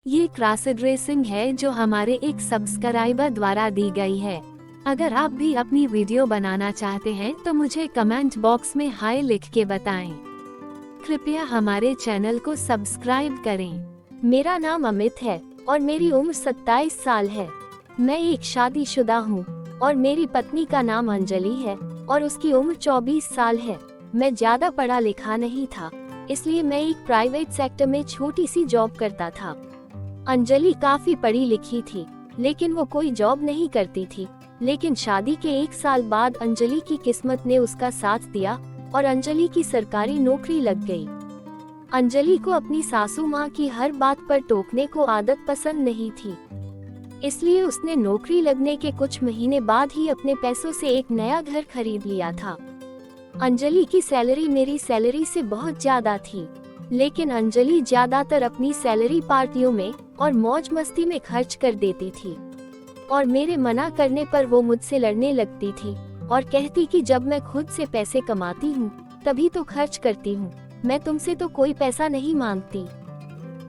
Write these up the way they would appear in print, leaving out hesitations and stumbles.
ये cross addressing है जो हमारे एक सब्सक्राइबर द्वारा दी गई है। अगर आप भी अपनी वीडियो बनाना चाहते हैं तो मुझे कमेंट बॉक्स में हाय लिख के बताएं। कृपया हमारे चैनल को सब्सक्राइब करें। मेरा नाम अमित है और मेरी उम्र 27 साल है। मैं एक शादीशुदा हूँ और मेरी पत्नी का नाम अंजलि है और उसकी उम्र 24 साल है। मैं ज्यादा पढ़ा लिखा नहीं था, इसलिए मैं एक प्राइवेट सेक्टर में छोटी सी जॉब करता था। अंजलि काफी पढ़ी लिखी थी, लेकिन वो कोई जॉब नहीं करती थी। लेकिन शादी के 1 साल बाद अंजलि की किस्मत ने उसका साथ दिया और अंजलि की सरकारी नौकरी लग गई। अंजलि को अपनी सासू माँ की हर बात पर टोकने को आदत पसंद नहीं थी, इसलिए उसने नौकरी लगने के कुछ महीने बाद ही अपने पैसों से एक नया घर खरीद लिया था। अंजलि की सैलरी मेरी सैलरी से बहुत ज्यादा थी, लेकिन अंजलि ज्यादातर अपनी सैलरी पार्टियों में और मौज मस्ती में खर्च कर देती थी और मेरे मना करने पर वो मुझसे लड़ने लगती थी और कहती कि जब मैं खुद से पैसे कमाती हूँ तभी तो खर्च करती हूँ, मैं तुमसे तो कोई पैसा नहीं मांगती।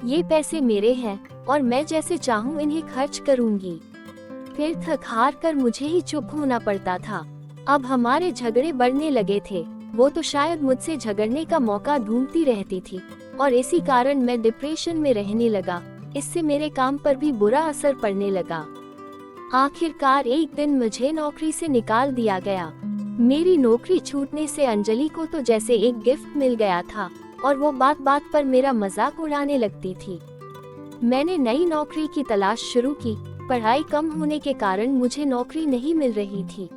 ये पैसे मेरे हैं और मैं जैसे चाहूँ इन्हें खर्च करूँगी। फिर थक हार कर मुझे ही चुप होना पड़ता था। अब हमारे झगड़े बढ़ने लगे थे। वो तो शायद मुझसे झगड़ने का मौका ढूंढती रहती थी और इसी कारण मैं डिप्रेशन में रहने लगा। इससे मेरे काम पर भी बुरा असर पड़ने लगा। आखिरकार एक दिन मुझे नौकरी से निकाल दिया गया। मेरी नौकरी छूटने से अंजलि को तो जैसे एक गिफ्ट मिल गया था और वो बात बात पर मेरा मजाक उड़ाने लगती थी। मैंने नई नौकरी की तलाश शुरू की। पढ़ाई कम होने के कारण मुझे नौकरी नहीं मिल रही थी।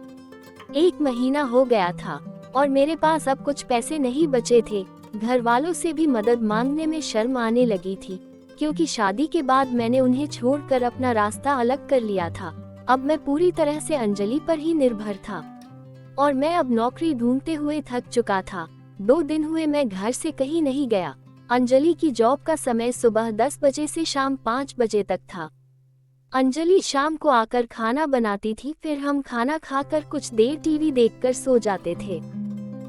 1 महीना हो गया था और मेरे पास अब कुछ पैसे नहीं बचे थे। घर वालों से भी मदद मांगने में शर्म आने लगी थी, क्योंकि शादी के बाद मैंने उन्हें छोड़कर अपना रास्ता अलग कर लिया था। अब मैं पूरी तरह से अंजलि पर ही निर्भर था और मैं अब नौकरी ढूंढते हुए थक चुका था। 2 दिन हुए मैं घर से कहीं नहीं गया। अंजलि की जॉब का समय सुबह 10 बजे से शाम 5 बजे तक था। अंजलि शाम को आकर खाना बनाती थी, फिर हम खाना खाकर कुछ देर टीवी देखकर सो जाते थे।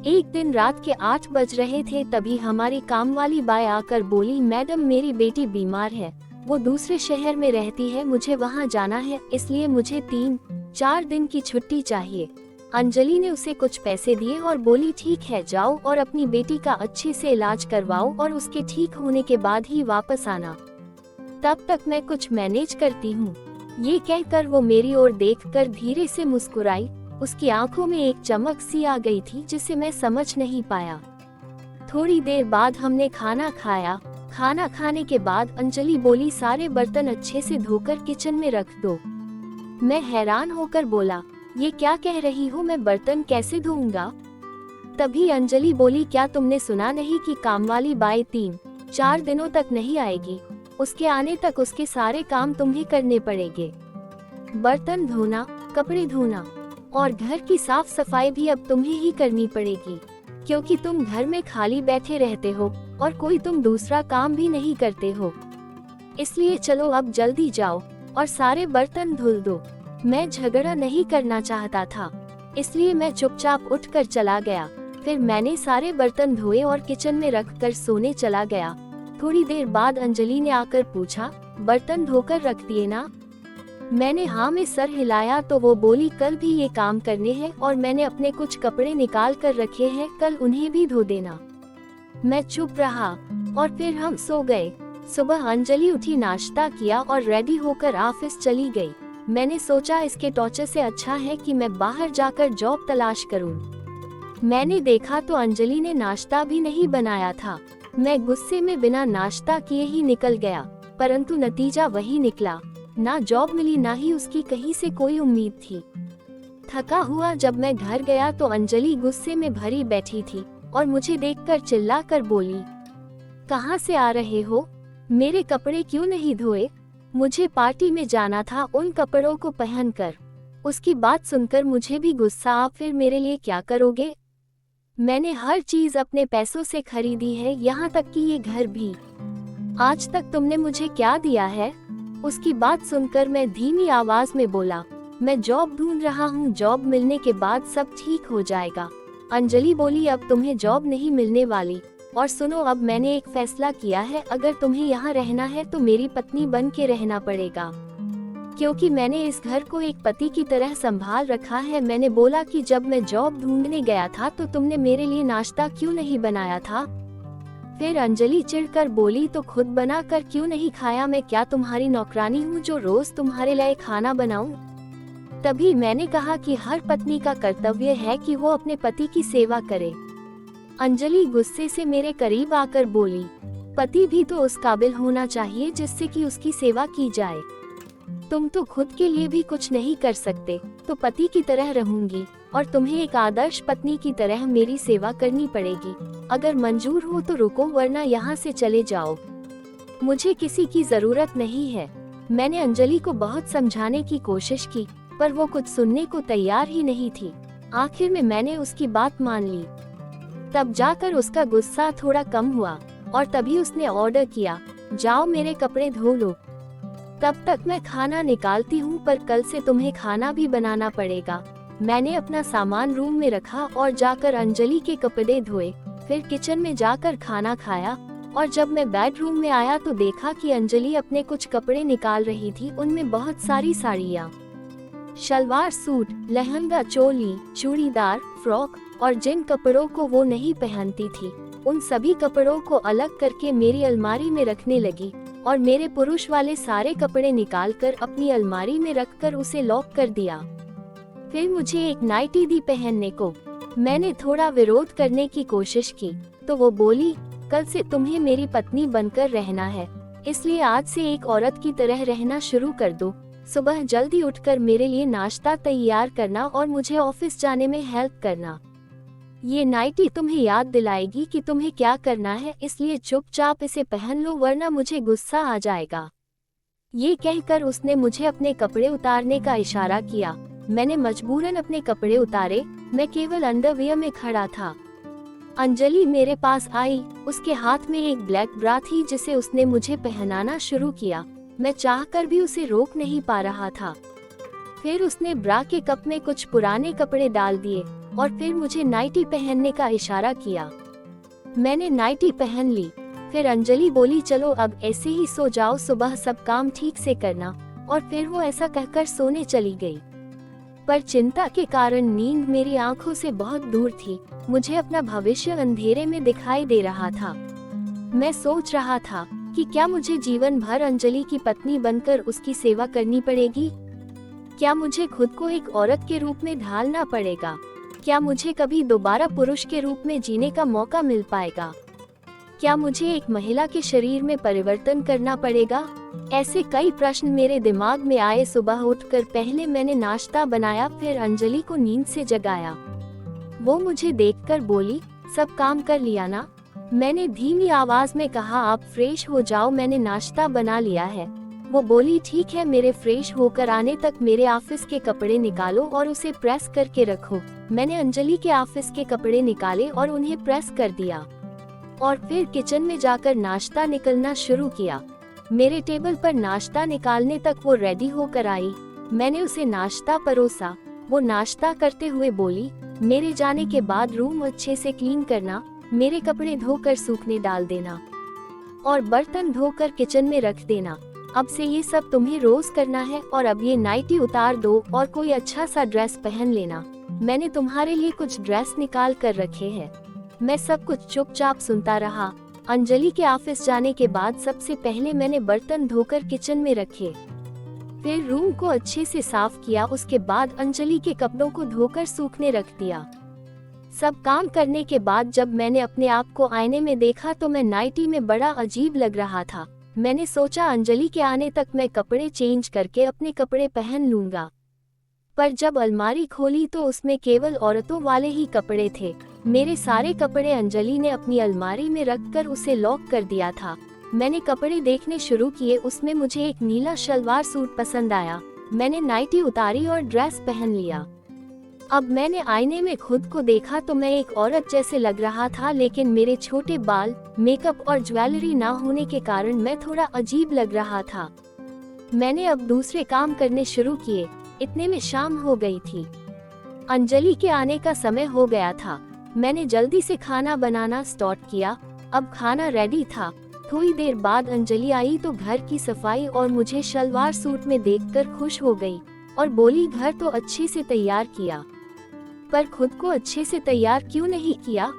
एक दिन रात के 8 बज रहे थे, तभी हमारी काम वाली बाई आकर बोली, मैडम मेरी बेटी बीमार है, वो दूसरे शहर में रहती है, मुझे वहाँ जाना है, इसलिए मुझे 3-4 दिन की छुट्टी चाहिए। अंजलि ने उसे कुछ पैसे दिए और बोली ठीक है जाओ और अपनी बेटी का अच्छे से इलाज करवाओ और उसके ठीक होने के बाद ही वापस आना, तब तक मैं कुछ मैनेज करती हूँ। ये कहकर वो मेरी ओर देखकर धीरे से मुस्कुराई। उसकी आंखों में एक चमक सी आ गई थी जिसे मैं समझ नहीं पाया। थोड़ी देर बाद हमने खाना खाया। खाना खाने के बाद अंजलि बोली, सारे बर्तन अच्छे से धोकर किचन में रख दो। मैं हैरान होकर बोला, ये क्या कह रही हो, मैं बर्तन कैसे धोऊंगा? तभी अंजलि बोली, क्या तुमने सुना नहीं कि कामवाली बाई 3-4 दिनों तक नहीं आएगी, उसके आने तक उसके सारे काम तुम्हें करने पड़ेंगे। बर्तन धोना, कपड़े धोना और घर की साफ सफाई भी अब तुम्हें ही करनी पड़ेगी, क्योंकि तुम घर में खाली बैठे रहते हो और कोई तुम दूसरा काम भी नहीं करते हो। इसलिए चलो अब जल्दी जाओ और सारे बर्तन धुल दो। मैं झगड़ा नहीं करना चाहता था, इसलिए मैं चुपचाप उठकर चला गया। फिर मैंने सारे बर्तन धोए और किचन में रख कर सोने चला गया। थोड़ी देर बाद अंजलि ने आकर पूछा, बर्तन धोकर रख दिए ना? मैंने हाँ में सर हिलाया तो वो बोली, कल भी ये काम करने हैं और मैंने अपने कुछ कपड़े निकाल कर रखे हैं, कल उन्हें भी धो देना। मैं चुप रहा और फिर हम सो गए। सुबह अंजलि उठी, नाश्ता किया और रेडी होकर ऑफिस चली गई। मैंने सोचा इसके टॉर्चर से अच्छा है कि मैं बाहर जाकर जॉब तलाश करूं। मैंने देखा तो अंजलि ने नाश्ता भी नहीं बनाया था। मैं गुस्से में बिना नाश्ता किए ही निकल गया, परंतु नतीजा वही निकला। ना जॉब मिली, ना ही उसकी कहीं से कोई उम्मीद थी। थका हुआ जब मैं घर गया तो अंजलि गुस्से में भरी बैठी थी और मुझे देखकर चिल्लाकर बोली, कहाँ से आ रहे हो? मेरे कपड़े क्यों नहीं धोए? मुझे पार्टी में जाना था उन कपड़ों को पहनकर। उसकी बात सुनकर मुझे भी गुस्सा आ, फिर मेरे लिए क्या करोगे? मैंने हर चीज अपने पैसों से खरीदी है, यहाँ तक कि ये घर भी। आज तक तुमने मुझे क्या दिया है? उसकी बात सुनकर मैं धीमी आवाज में बोला, मैं जॉब ढूंढ रहा हूँ, जॉब मिलने के बाद सब ठीक हो जाएगा। अंजलि बोली, अब तुम्हें जॉब नहीं मिलने वाली, और सुनो, अब मैंने एक फैसला किया है, अगर तुम्हें यहाँ रहना है तो मेरी पत्नी बन के रहना पड़ेगा, क्योंकि मैंने इस घर को एक पति की तरह संभाल रखा है। मैंने बोला कि जब मैं जॉब ढूंढने गया था तो तुमने मेरे लिए नाश्ता क्यों नहीं बनाया था? फिर अंजलि चिढ़कर बोली, तो खुद बना कर क्यों नहीं खाया? मैं क्या तुम्हारी नौकरानी हूँ जो रोज तुम्हारे लिए खाना बनाऊं? तभी मैंने कहा कि हर पत्नी का कर्तव्य है कि वो अपने पति की सेवा करे। अंजलि गुस्से से मेरे करीब आकर बोली, पति भी तो उस काबिल होना चाहिए जिससे कि उसकी सेवा की जाए। तुम तो खुद के लिए भी कुछ नहीं कर सकते, तो पति की तरह रहूंगी और तुम्हें एक आदर्श पत्नी की तरह मेरी सेवा करनी पड़ेगी। अगर मंजूर हो तो रुको, वरना यहाँ से चले जाओ, मुझे किसी की जरूरत नहीं है। मैंने अंजलि को बहुत समझाने की कोशिश की, पर वो कुछ सुनने को तैयार ही नहीं थी। आखिर में मैंने उसकी बात मान ली। तब जाकर उसका गुस्सा थोड़ा कम हुआ और तभी उसने ऑर्डर किया, जाओ मेरे कपड़े धो लो, तब तक मैं खाना निकालती हूँ, पर कल से तुम्हें खाना भी बनाना पड़ेगा। मैंने अपना सामान रूम में रखा और जाकर अंजलि के कपड़े धोए, फिर किचन में जाकर खाना खाया। और जब मैं बेडरूम में आया तो देखा कि अंजलि अपने कुछ कपड़े निकाल रही थी। उनमें बहुत सारी साड़ियाँ, शलवार सूट, लहंगा, चोली, चूड़ीदार, फ्रॉक, और जिन कपड़ों को वो नहीं पहनती थी उन सभी कपड़ों को अलग करके मेरी अलमारी में रखने लगी और मेरे पुरुष वाले सारे कपड़े निकालकर अपनी अलमारी में रखकर उसे लॉक कर दिया। फिर मुझे एक नाइटी दी पहनने को। मैंने थोड़ा विरोध करने की कोशिश की तो वो बोली, कल से तुम्हें मेरी पत्नी बनकर रहना है, इसलिए आज से एक औरत की तरह रहना शुरू कर दो। सुबह जल्दी उठकर मेरे लिए नाश्ता तैयार करना और मुझे ऑफिस जाने में हेल्प करना। ये नाइटी तुम्हें याद दिलाएगी कि तुम्हें क्या करना है, इसलिए चुपचाप इसे पहन लो, वरना मुझे गुस्सा आ जाएगा। ये कहकर उसने मुझे अपने कपड़े उतारने का इशारा किया। मैंने मजबूरन अपने कपड़े उतारे। मैं केवल अंडरवियर में खड़ा था। अंजलि मेरे पास आई। उसके हाथ में एक ब्लैक ब्रा थी जिसे उसने मुझे पहनाना शुरू किया। मैं चाहकर भी उसे रोक नहीं पा रहा था। फिर उसने ब्रा के कप में कुछ पुराने कपड़े डाल दिए और फिर मुझे नाइटी पहनने का इशारा किया। मैंने नाइटी पहन ली। फिर अंजलि बोली, चलो अब ऐसे ही सो जाओ, सुबह सब काम ठीक से करना। और फिर वो ऐसा कहकर सोने चली गई। पर चिंता के कारण नींद मेरी आंखों से बहुत दूर थी। मुझे अपना भविष्य अंधेरे में दिखाई दे रहा था। मैं सोच रहा था कि क्या मुझे जीवन भर अंजलि की पत्नी बनकर उसकी सेवा करनी पड़ेगी? क्या मुझे खुद को एक औरत के रूप में ढालना पड़ेगा? क्या मुझे कभी दोबारा पुरुष के रूप में जीने का मौका मिल पाएगा? क्या मुझे एक महिला के शरीर में परिवर्तन करना पड़ेगा? ऐसे कई प्रश्न मेरे दिमाग में आए। सुबह उठकर पहले मैंने नाश्ता बनाया, फिर अंजलि को नींद से जगाया। वो मुझे देखकर बोली, सब काम कर लिया ना? मैंने धीमी आवाज में कहा, आप फ्रेश हो जाओ, मैंने नाश्ता बना लिया है। वो बोली, ठीक है, मेरे फ्रेश होकर आने तक मेरे ऑफिस के कपड़े निकालो और उसे प्रेस करके रखो। मैंने अंजलि के ऑफिस के कपड़े निकाले और उन्हें प्रेस कर दिया और फिर किचन में जाकर नाश्ता निकलना शुरू किया। मेरे टेबल पर नाश्ता निकालने तक वो रेडी होकर आई। मैंने उसे नाश्ता परोसा। वो नाश्ता करते हुए बोली, मेरे जाने के बाद रूम अच्छे से क्लीन करना, मेरे कपड़े धोकर सूखने डाल देना और बर्तन धोकर किचन में रख देना। अब से ये सब तुम्हें रोज करना है। और अब ये नाइटी उतार दो और कोई अच्छा सा ड्रेस पहन लेना। मैंने तुम्हारे लिए कुछ ड्रेस निकाल कर रखे हैं। मैं सब कुछ चुपचाप सुनता रहा। अंजलि के ऑफिस जाने के बाद सबसे पहले मैंने बर्तन धोकर किचन में रखे, फिर रूम को अच्छे से साफ किया। उसके बाद अंजलि के कपड़ों को धोकर सूखने रख दिया। सब काम करने के बाद जब मैंने अपने आप को आईने में देखा तो मैं नाइटी में बड़ा अजीब लग रहा था। मैंने सोचा अंजलि के आने तक मैं कपड़े चेंज करके अपने कपड़े पहन लूंगा, पर जब अलमारी खोली तो उसमें केवल औरतों वाले ही कपड़े थे। मेरे सारे कपड़े अंजलि ने अपनी अलमारी में रखकर उसे लॉक कर दिया था। मैंने कपड़े देखने शुरू किए। उसमें मुझे एक नीला शलवार सूट पसंद आया। मैंने नाइटी उतारी और ड्रेस पहन लिया। अब मैंने आईने में खुद को देखा तो मैं एक औरत जैसे लग रहा था, लेकिन मेरे छोटे बाल, मेकअप और ज्वेलरी ना होने के कारण मैं थोड़ा अजीब लग रहा था। मैंने अब दूसरे काम करने शुरू किए। इतने में शाम हो गई थी। अंजलि के आने का समय हो गया था। मैंने जल्दी से खाना बनाना स्टार्ट किया। अब खाना रेडी था। थोड़ी देर बाद अंजलि आई तो घर की सफाई और मुझे सलवार सूट में देखकर खुश हो गई और बोली, घर तो अच्छे से तैयार किया, पर खुद को अच्छे से तैयार क्यों नहीं किया?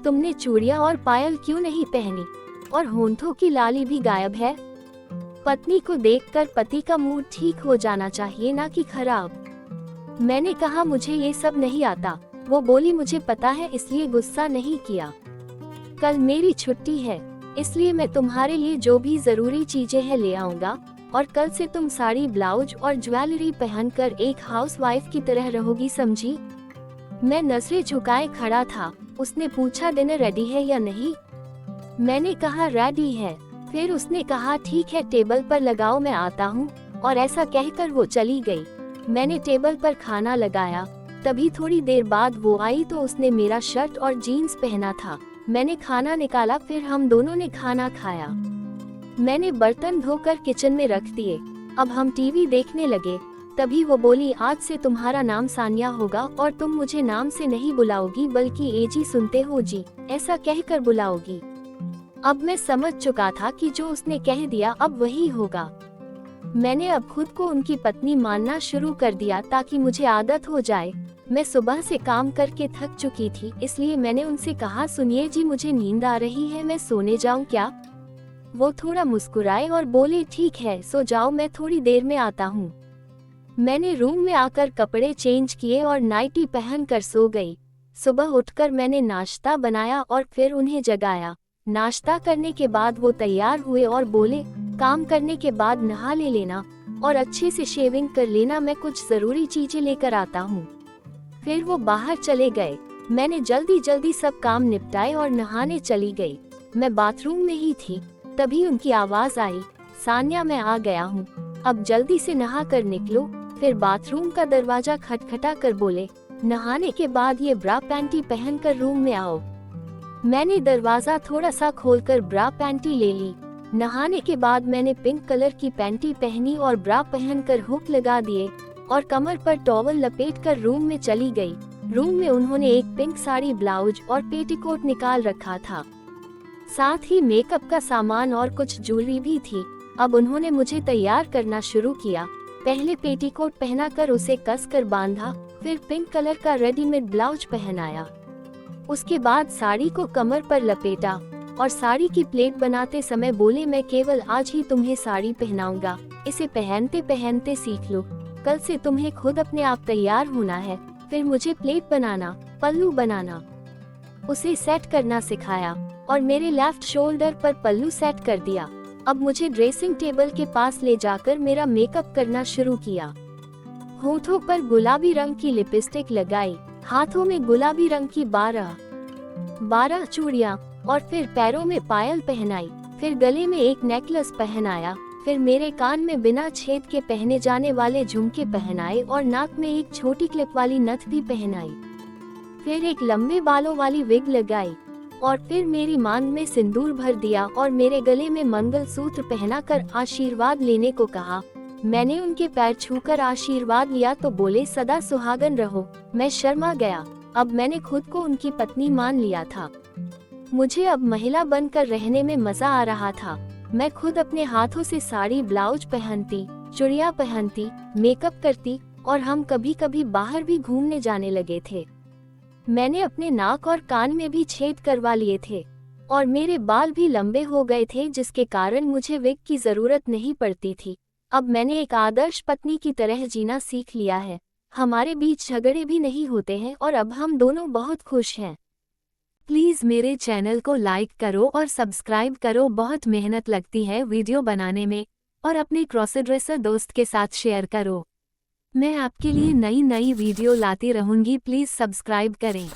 तुमने चूड़ियां और पायल क्यों नहीं पहनी? और होंठों की लाली भी गायब है। पत्नी को देखकर पति का मूड ठीक हो जाना चाहिए, ना कि खराब। मैंने कहा, मुझे ये सब नहीं आता। वो बोली, मुझे पता है, इसलिए गुस्सा नहीं किया। कल मेरी छुट्टी है, इसलिए मैं तुम्हारे लिए जो भी जरूरी चीजें हैं ले आऊंगा और कल से तुम साड़ी, ब्लाउज और ज्वेलरी पहनकर एक हाउसवाइफ की तरह रहोगी, समझी? मैं नजरें झुकाए खड़ा था। उसने पूछा, डिनर रेडी है या नहीं? मैंने कहा, रेडी है। फिर उसने कहा, ठीक है, टेबल पर लगाओ, मैं आता हूँ। और ऐसा कहकर वो चली गई। मैंने टेबल पर खाना लगाया। तभी थोड़ी देर बाद वो आई तो उसने मेरा शर्ट और जीन्स पहना था। मैंने खाना निकाला, फिर हम दोनों ने खाना खाया। मैंने बर्तन धोकर किचन में रख दिए। अब हम टीवी देखने लगे। तभी वो बोली, आज से तुम्हारा नाम सानिया होगा और तुम मुझे नाम से नहीं बुलाओगी बल्कि एजी, सुनते हो जी, ऐसा कहकर बुलाओगी। अब मैं समझ चुका था कि जो उसने कह दिया अब वही होगा। मैंने अब खुद को उनकी पत्नी मानना शुरू कर दिया ताकि मुझे आदत हो जाए। मैं सुबह से काम करके थक चुकी थी, इसलिए मैंने उनसे कहा, सुनिए जी, मुझे नींद आ रही है, मैं सोने जाऊं क्या? वो थोड़ा मुस्कुराए और बोले, ठीक है, सो जाओ, मैं थोड़ी देर में आता हूँ। मैंने रूम में आकर कपड़े चेंज किए और नाइटी पहन कर सो गई। सुबह उठकर मैंने नाश्ता बनाया और फिर उन्हें जगाया। नाश्ता करने के बाद वो तैयार हुए और बोले, काम करने के बाद नहा ले लेना और अच्छे से शेविंग कर लेना, मैं कुछ जरूरी चीजें लेकर आता हूँ। फिर वो बाहर चले गए। मैंने जल्दी जल्दी सब काम निपटाए और नहाने चली गई। मैं बाथरूम में ही थी, तभी उनकी आवाज आई, सानिया, मैं आ गया हूँ, अब जल्दी से नहा कर निकलो। फिर बाथरूम का दरवाजा खटखटा कर बोले, नहाने के बाद ये ब्रा पैंटी पहनकर रूम में आओ। मैंने दरवाजा थोड़ा सा खोलकर ब्रा पैंटी ले ली। नहाने के बाद मैंने पिंक कलर की पैंटी पहनी और ब्रा पहनकर हुक लगा दिए और कमर पर टॉवल लपेटकर रूम में चली गई। रूम में उन्होंने एक पिंक साड़ी, ब्लाउज और पेटीकोट निकाल रखा था। साथ ही मेकअप का सामान और कुछ ज्वेलरी भी थी। अब उन्होंने मुझे तैयार करना शुरू किया। पहले पेटीकोट पहनाकर उसे कसकर बांधा, फिर पिंक कलर का रेडीमेड ब्लाउज पहनाया। उसके बाद साड़ी को कमर पर लपेटा और साड़ी की प्लेट बनाते समय बोले, मैं केवल आज ही तुम्हें साड़ी पहनाऊंगा, इसे पहनते पहनते सीख लो, कल से तुम्हें खुद अपने आप तैयार होना है। फिर मुझे प्लेट बनाना, पल्लू बनाना, उसे सेट करना सिखाया और मेरे लेफ्ट शोल्डर पर पल्लू सेट कर दिया। अब मुझे ड्रेसिंग टेबल के पास ले जाकर मेरा मेकअप करना शुरू किया। होठों पर गुलाबी रंग की लिपस्टिक लगाई, हाथों में गुलाबी रंग की 12 चूड़ियां और फिर पैरों में पायल पहनाई। फिर गले में एक नेकलेस पहनाया। फिर मेरे कान में बिना छेद के पहने जाने वाले झुमके पहनाए और नाक में एक छोटी क्लिप वाली नथ भी पहनाई। फिर एक लंबे बालों वाली विग लगाई और फिर मेरी मांग में सिंदूर भर दिया और मेरे गले में मंगलसूत्र पहनाकर आशीर्वाद लेने को कहा। मैंने उनके पैर छूकर आशीर्वाद लिया तो बोले, सदा सुहागन रहो। मैं शर्मा गया। अब मैंने खुद को उनकी पत्नी मान लिया था। मुझे अब महिला बनकर रहने में मजा आ रहा था। मैं खुद अपने हाथों से साड़ी, ब्लाउज पहनती, चूड़ियां पहनती, मेकअप करती और हम कभी कभी बाहर भी घूमने जाने लगे थे। मैंने अपने नाक और कान में भी छेद करवा लिए थे और मेरे बाल भी लंबे हो गए थे, जिसके कारण मुझे विग की जरूरत नहीं पड़ती थी। अब मैंने एक आदर्श पत्नी की तरह जीना सीख लिया है। हमारे बीच झगड़े भी नहीं होते हैं और अब हम दोनों बहुत खुश हैं। प्लीज़ मेरे चैनल को लाइक करो और सब्सक्राइब करो, बहुत मेहनत लगती है वीडियो बनाने में, और अपने क्रॉस ड्रेसर दोस्त के साथ शेयर करो। मैं आपके लिए नई वीडियो लाती रहूंगी, प्लीज़ सब्सक्राइब करें।